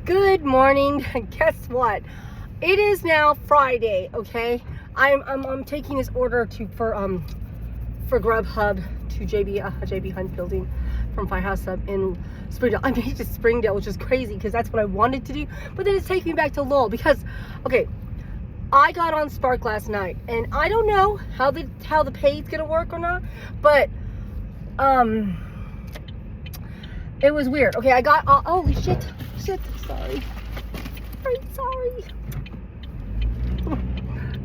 Good morning. Guess what? It is now Friday. Okay, I'm taking this order for Grubhub to JB Hunt Building from Firehouse Sub in Springdale. I made it to Springdale, which is crazy because that's what I wanted to do. But then it's taking me back to Lowell because, okay, I got on Spark last night, and I don't know how the pay is gonna work or not, but it was weird. Okay, I got holy shit, sorry.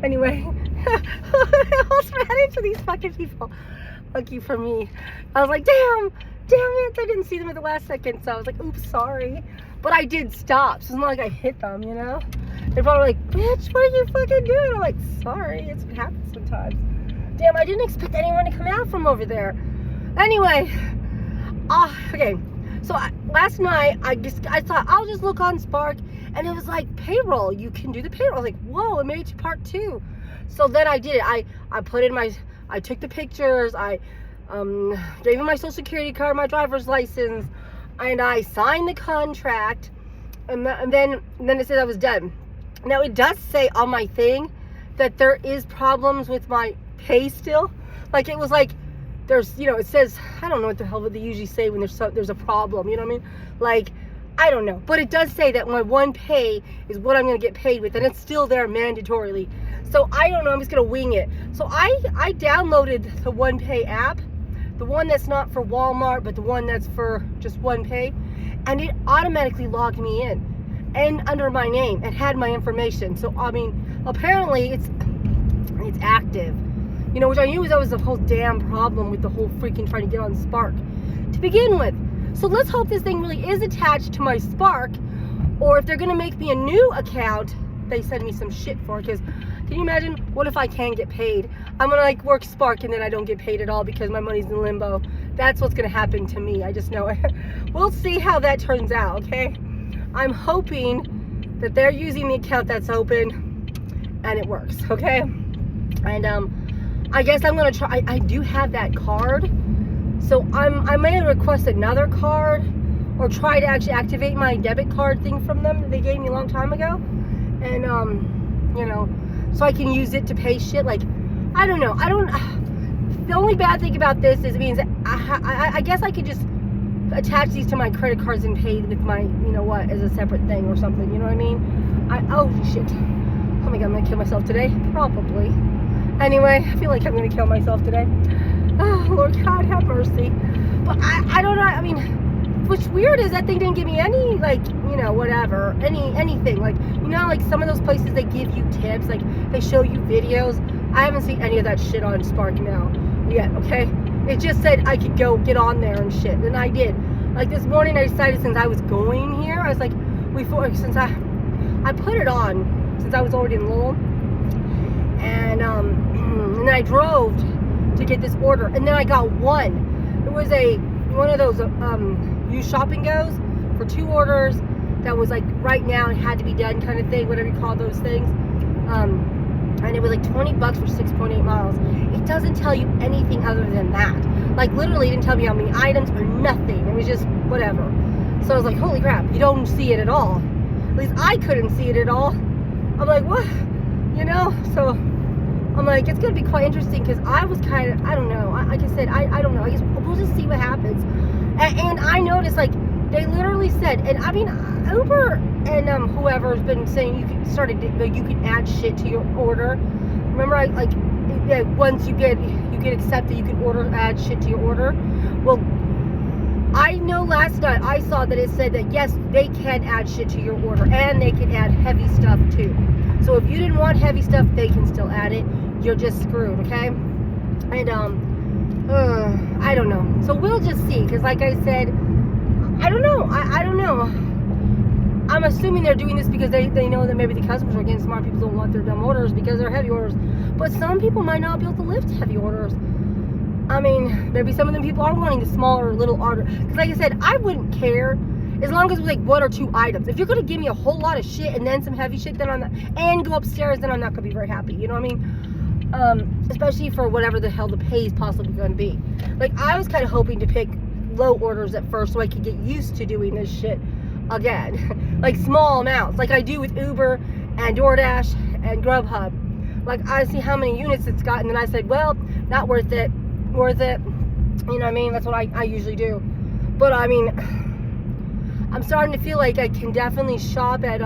Anyway, I almost ran into these fucking people. Lucky for me, I was like, damn it, I didn't see them at the last second, so I was like, oops, sorry. But I did stop, so it's not like I hit them, you know? They're probably like, bitch, what are you fucking doing? I'm like, sorry, it's what happens sometimes. Damn, I didn't expect anyone to come out from over there. Anyway, okay. So last night, I thought I'll just look on Spark, and it was like payroll. You can do the payroll. I was like, whoa, it made it to part 2. So then I did it. I put in I took the pictures. I gave him my social security card, my driver's license, and I signed the contract. And then it said I was done. Now it does say on my thing that there is problems with my pay still. Like it was like, there's, you know, it says, I don't know what the hell would they usually say when there's a problem, you know what I mean? Like, I don't know, but it does say that my one pay is what I'm gonna get paid with, and it's still there mandatorily. So I don't know, I'm just gonna wing it. So I downloaded the One Pay app, the one that's not for Walmart, but the one that's for just One Pay, and it automatically logged me in, and under my name, and had my information. So I mean, apparently it's active. You know, which I knew that was the whole damn problem with the whole freaking trying to get on Spark to begin with. So let's hope this thing really is attached to my Spark, or if they're gonna make me a new account, they send me some shit for it. Because can you imagine, what if I can get paid? I'm gonna like work Spark and then I don't get paid at all because my money's in limbo. That's what's gonna happen to me. I just know it. We'll see how that turns out, okay? I'm hoping that they're using the account that's open and it works, okay? And I guess I'm gonna try. I do have that card, so I may request another card or try to actually activate my debit card thing from them that they gave me a long time ago, and you know, so I can use it to pay shit. Like, I don't know. The only bad thing about this is it means that I guess I could just attach these to my credit cards and pay with my, you know what, as a separate thing or something. You know what I mean? Oh shit! Oh my god, I'm gonna kill myself today. Probably. Anyway, I feel like I'm gonna kill myself today. Oh, Lord God, have mercy. But I don't know. I mean, what's weird is that they didn't give me any, like, you know, whatever, anything. Like, you know, like some of those places they give you tips, like they show you videos. I haven't seen any of that shit on Spark now yet. Okay, it just said I could go get on there and shit, and I did. Like this morning, I decided since I was going here, I was like, since I put it on since I was already in Lowell. And then I drove to get this order, and then I got one. It was one of those use shopping goes for 2 orders that was like right now it had to be done kind of thing, whatever you call those things. And it was like $20 for 6.8 miles. It doesn't tell you anything other than that. Like literally, it didn't tell me how many items or nothing. It was just whatever. So I was like, holy crap, you don't see it at all. At least I couldn't see it at all. I'm like, what? You know, so I'm like, it's gonna be quite interesting because I was kind of, I don't know, like I said, I don't know, I guess we'll just see what happens. And I noticed, like, they literally said, and I mean, Uber and whoever's been saying you can add shit to your order. Remember, once you get accepted, you can add shit to your order. Well, I know last night I saw that it said that yes, they can add shit to your order, and they can add heavy stuff too. So if you didn't want heavy stuff, they can still add it. You're just screwed, okay? And I don't know. So we'll just see, because like I said, I don't know. I don't know. I'm assuming they're doing this because they know that maybe the customers are getting smart. People don't want their dumb orders because they're heavy orders. But some people might not be able to lift heavy orders. I mean, maybe some of them people are wanting the smaller little order. Because like I said, I wouldn't care as long as it was like 1 or 2 items. If you're gonna give me a whole lot of shit and then some heavy shit, then and go upstairs, then I'm not gonna be very happy. You know what I mean? Especially for whatever the hell the pay is possibly gonna be. Like I was kind of hoping to pick low orders at first so I could get used to doing this shit. again. Like small amounts, like I do with Uber and DoorDash and Grubhub. Like I see how many units it's got, and then I said, well, not worth it. Worth it. You know what I mean? That's what I usually do. But I mean, I'm starting to feel like I can definitely shop at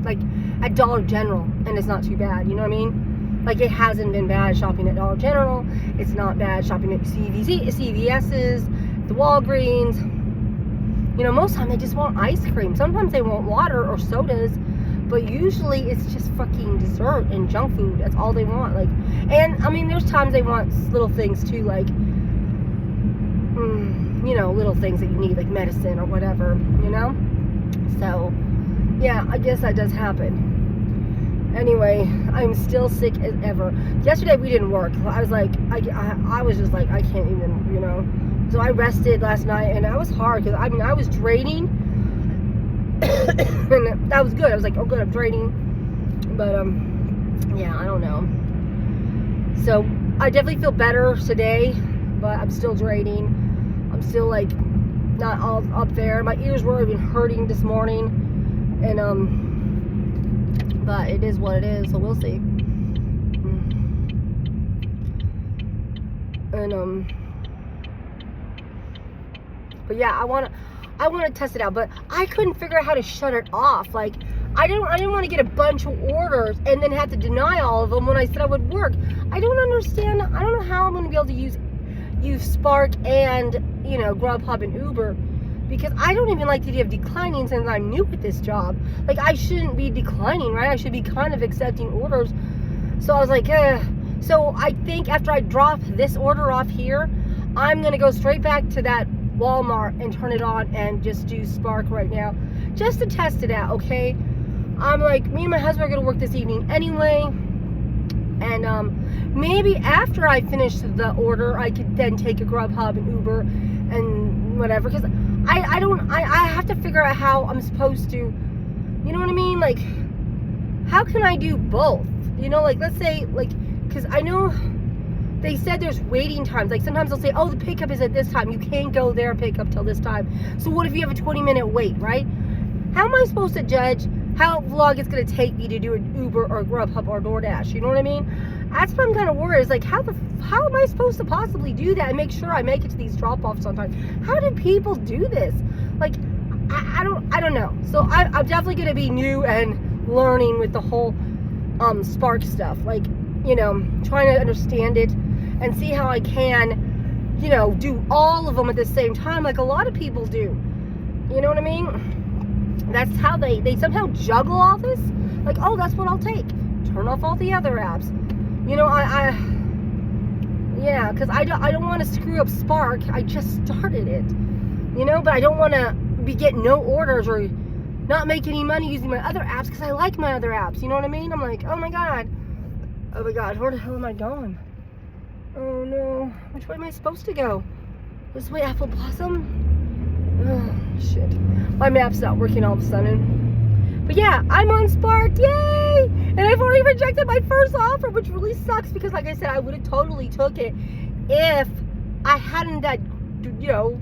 like at Dollar General, and it's not too bad. You know what I mean? Like it hasn't been bad shopping at Dollar General. It's not bad shopping at CVS's, the Walgreens. You know, most of the time they just want ice cream. Sometimes they want water or sodas, but usually it's just fucking dessert and junk food. That's all they want. Like, and I mean, there's times they want little things too, like, you know, little things that you need, like medicine or whatever, you know? So, yeah, I guess that does happen. Anyway, I'm still sick as ever. Yesterday we didn't work. I was like, I was just like, I can't even, you know? So I rested last night, and that was hard, because I mean, I was draining, and that was good. I was like, oh good, I'm draining. But, yeah, I don't know. So, I definitely feel better today, but I'm still draining. I'm still, like, not all up there. My ears were even hurting this morning, and, but it is what it is, so we'll see. And, but yeah, I want to test it out, but I couldn't figure out how to shut it off. Like, I didn't want to get a bunch of orders and then have to deny all of them when I said I would work. I don't understand. I don't know how I'm going to be able to use Spark and, you know, Grubhub and Uber, because I don't even like the idea of declining since I'm new at this job. Like, I shouldn't be declining, right? I should be kind of accepting orders. So I was like, So I think after I drop this order off here, I'm going to go straight back to that Walmart and turn it on and just do Spark right now, just to test it out, okay? I'm like, me and my husband are going to work this evening anyway, and maybe after I finish the order, I could then take a Grubhub and Uber and whatever, because I have to figure out how I'm supposed to, you know what I mean? Like, how can I do both? You know, like, let's say, like, because I know they said there's waiting times. Like, sometimes they'll say, oh, the pickup is at this time. You can't go there and pick up till this time. So what if you have a 20-minute wait, right? How am I supposed to judge how long it's going to take me to do an Uber or Grubhub or DoorDash? You know what I mean? That's what I'm kind of worried. Is like, how am I supposed to possibly do that and make sure I make it to these drop-offs on time? How do people do this? Like, I don't know. So I'm definitely going to be new and learning with the whole Spark stuff. Like, you know, trying to understand it and see how I can, you know, do all of them at the same time, like a lot of people do. You know what I mean? That's how they somehow juggle all this. Like, oh, that's what I'll take. Turn off all the other apps. You know, yeah, because I don't want to screw up Spark. I just started it. You know, but I don't want to be getting no orders or not make any money using my other apps, because I like my other apps. You know what I mean? I'm like, oh my god, where the hell am I going? Oh no, which way am I supposed to go? This way, Apple Blossom? Oh, shit. My map's not working all of a sudden. But yeah, I'm on Spark, yay! And I've already rejected my first offer, which really sucks, because like I said, I would have totally took it if I hadn't that, you know,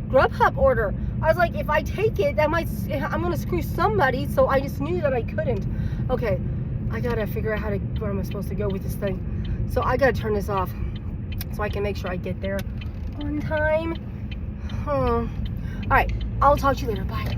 Grubhub order. I was like, if I take it, I'm gonna screw somebody, so I just knew that I couldn't. Okay, I gotta figure out where am I supposed to go with this thing. So I gotta turn this off so I can make sure I get there on time. All right, I'll talk to you later. Bye.